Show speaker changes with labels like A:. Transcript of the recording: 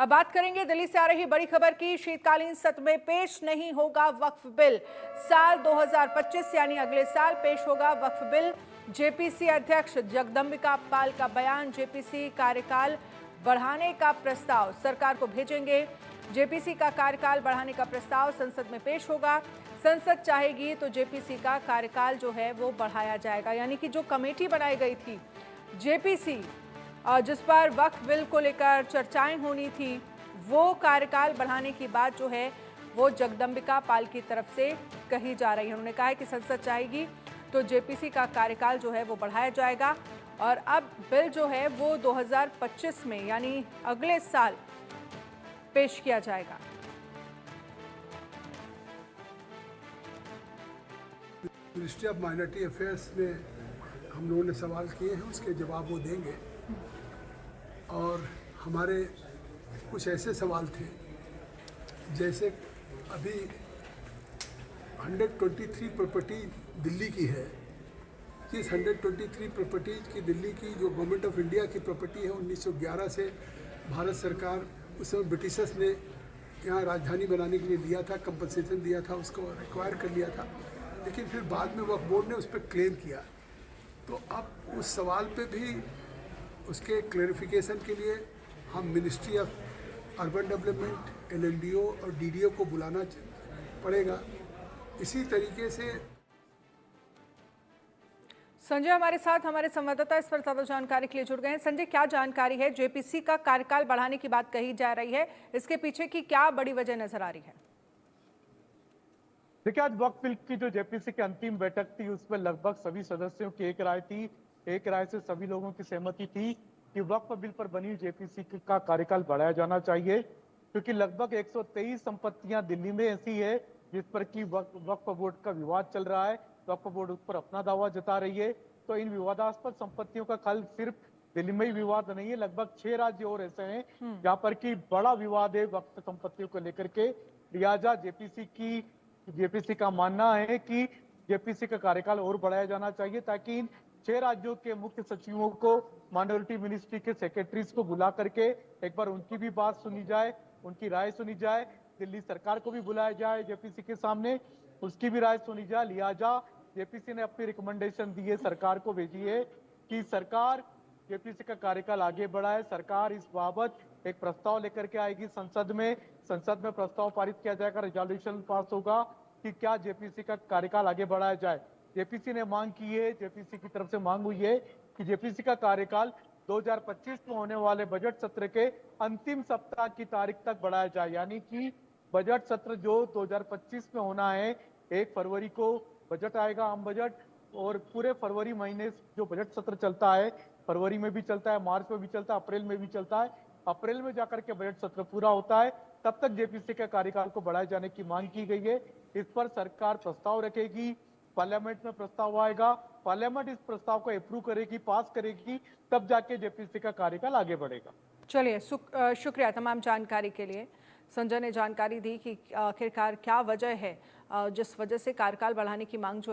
A: अब बात करेंगे दिल्ली से आ रही बड़ी खबर की। शीतकालीन सत्र में पेश नहीं होगा वक्फ बिल। साल 2025 यानी अगले साल पेश होगा वक्फ बिल। जेपीसी अध्यक्ष जगदंबिका पाल का बयान। जेपीसी कार्यकाल बढ़ाने का प्रस्ताव सरकार को भेजेंगे। जेपीसी का कार्यकाल बढ़ाने का प्रस्ताव संसद में पेश होगा। संसद चाहेगी तो जेपीसी का कार्यकाल जो है वो बढ़ाया जाएगा। यानी कि जो कमेटी बनाई गई थी जेपीसी, जिस पर वक्फ बिल को लेकर चर्चाएं होनी थी, वो कार्यकाल बढ़ाने की बात जो है वो जगदंबिका पाल की तरफ से कही जा रही है। उन्होंने कहा है कि संसद चाहेगी तो जेपीसी का कार्यकाल जो है वो बढ़ाया जाएगा और अब बिल जो है वो 2025 में यानी अगले साल पेश किया जाएगा।
B: मिनिस्ट्री ऑफ माइनॉरिटी अफेयर्स में हम लोगों ने सवाल किए हैं, उसके जवाब वो देंगे। और हमारे कुछ ऐसे सवाल थे जैसे अभी 123 प्रॉपर्टी दिल्ली की है। इस 123 प्रॉपर्टीज की दिल्ली की जो गवर्नमेंट ऑफ इंडिया की प्रॉपर्टी है 1911 से भारत सरकार उस समय ब्रिटिशर्स ने यहाँ राजधानी बनाने के लिए लिया था, कंपनसेशन दिया था, उसको एक्वायर कर लिया था। लेकिन फिर बाद में वक्फ बोर्ड ने उस पर क्लेम किया। तो अब उस सवाल पे भी उसके क्लैरिफिकेशन के लिए हम ministry of urban development, LNDO और DDO को बुलाना पड़ेगा। इसी तरीके से
A: संजय हमारे साथ, हमारे संवाददाता इस पर ज्यादा जानकारी के लिए जुड़ गए हैं। संजय, क्या जानकारी है? जेपीसी का कार्यकाल बढ़ाने की बात कही जा रही है, इसके पीछे की क्या बड़ी वजह नजर आ रही है?
C: देखिए, आज वक्फ बिल की जो जेपीसी की अंतिम बैठक थी उसमें लगभग सभी सदस्यों की एक राय थी। एक राय से सभी लोगों की सहमति थी कि वक्फ बिल पर बनी जेपीसी का कार्यकाल बढ़ाया जाना चाहिए, क्योंकि लगभग 123 संपत्तियां दिल्ली में ऐसी है जिस पर कि वक्फ बोर्ड का विवाद चल रहा है। वक्फ बोर्ड उस पर अपना दावा जता रही है। तो इन विवादास्पद संपत्तियों का खल सिर्फ दिल्ली में ही विवाद नहीं है, लगभग 6 राज्य और ऐसे हैं जहां पर कि बड़ा विवाद है वक्फ संपत्तियों को लेकर के। लिहाजा जेपीसी का मानना है कि जेपीसी का कार्यकाल और बढ़ाया जाना चाहिए, ताकि इन 6 राज्यों के मुख्य सचिवों को, माइनॉरिटी मिनिस्ट्री के सेक्रेटरीज को बुला करके एक बार उनकी भी बात सुनी जाए, उनकी राय सुनी जाए। दिल्ली सरकार को भी बुलाया जाए जेपीसी के सामने, उसकी भी राय सुनी जाए। लिहाजा जेपीसी ने अपनी रिकमेंडेशन दी है, सरकार को भेजी है कि सरकार जेपीसी का कार्यकाल आगे बढ़ाए। सरकार इस बाबत एक प्रस्ताव लेकर के आएगी संसद में प्रस्ताव पारित किया जाएगा, रेजोल्यूशन पास होगा कि क्या जेपीसी का कार्यकाल आगे बढ़ाया जाए। जेपीसी ने मांग की है, जेपीसी की तरफ से मांग हुई है कि जेपीसी का कार्यकाल 2025 में होने वाले बजट सत्र के अंतिम सप्ताह की तारीख तक बढ़ाया जाए। यानी कि बजट सत्र जो 2025 में होना है, 1 फरवरी को बजट आएगा, आम बजट, और पूरे फरवरी महीने जो बजट सत्र चलता है, फरवरी में भी चलता है, मार्च में भी चलता है, अप्रैल में भी चलता है। अप्रैल में जाकर के बजट सत्र पूरा होता है, तब तक जेपीसी के कार्यकाल को बढ़ाए जाने की मांग की गई है। इस पर सरकार प्रस्ताव रखेगी, पार्लियामेंट में प्रस्ताव आएगा, पार्लियामेंट इस प्रस्ताव को अप्रूव करेगी, पास करेगी, तब जाके जेपीसी का कार्यकाल आगे बढ़ेगा।
A: चलिए, शुक्रिया तमाम जानकारी के लिए। संजय ने जानकारी दी कि आखिरकार क्या वजह है जिस वजह से कार्यकाल बढ़ाने की मांग जो है